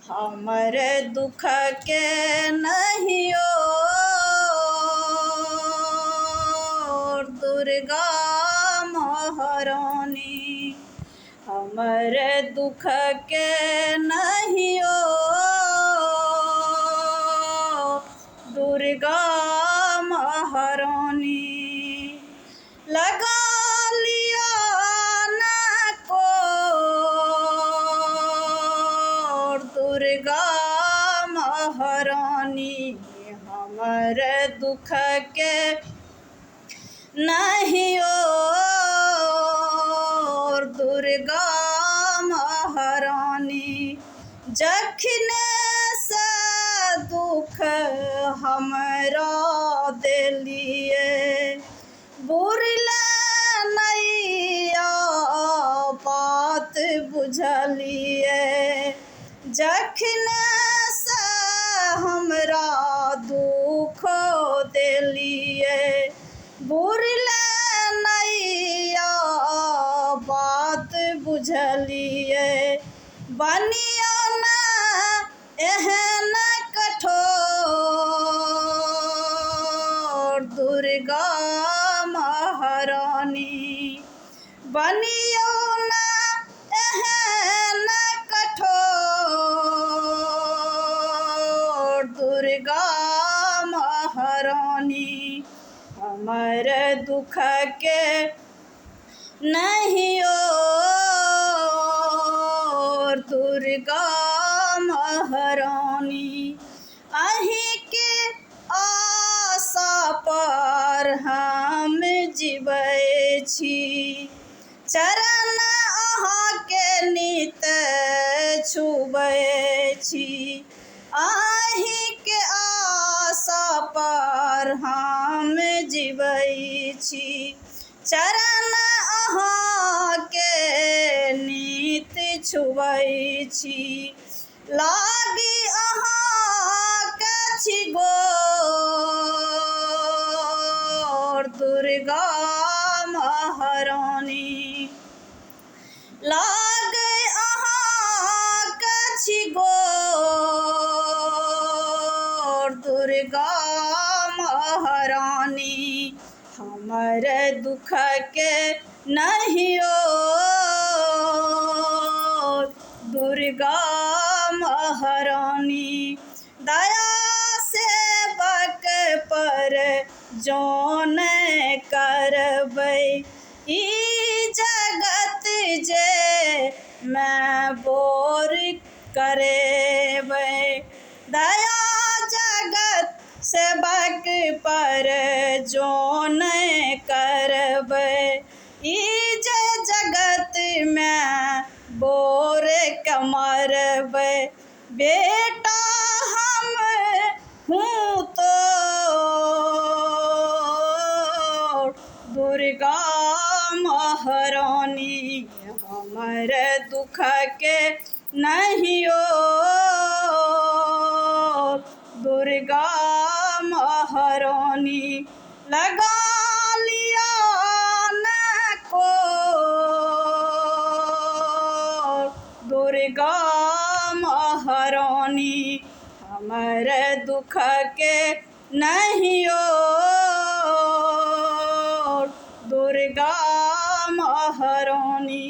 हमर दुख के नहीं ओर दुर्गा महारानी। हमर दुख के नहीं ओर दुर्गा महारानी। लगा लिया न को दुर्गा महारानी। हमर दुख के नहीं ओर दुर्गा महारानी। जखन से दुख हमरा दिलिए बुरल नैया बात बुझलिए। जखन से हमरा दुख दिलिए बुरल नैया बात बुझलिए। बनिया न एहन कठोर दुर्गा महारानी। बनियो न एहन कठोर दुर्गा महारानी। हमर दुख के नहीं ओर दुर्गा महारानी। अहीं के आशा पर हम जीवै छी। चरण अहाँ के नित छुबै छी। अहीं के आशा पर हम जीवै छी। चरण अहाँ के नित छुबै छी। लागी अहाँ के छी गोर दुर्गा महारानी। लागे अहाँ के छी गोर दुर्गा महारानी। हमर दुख के नहीं ओर दुर्गा महारानी। दया सेवक पर जौन करबै ई जगत जे मैं बोर करेबै। दया जगत सेवक पर जौन करबै ई जे जगत में बोर कमरबै। बेटा हम हूँ तो दुर्गा महारानी। हमर दुख के नहीं ओर दुर्गा महारानी। लगा लिया न को दुर्गा महारानी। हमर दुख के नहीं ओर दुर्गा महारानी।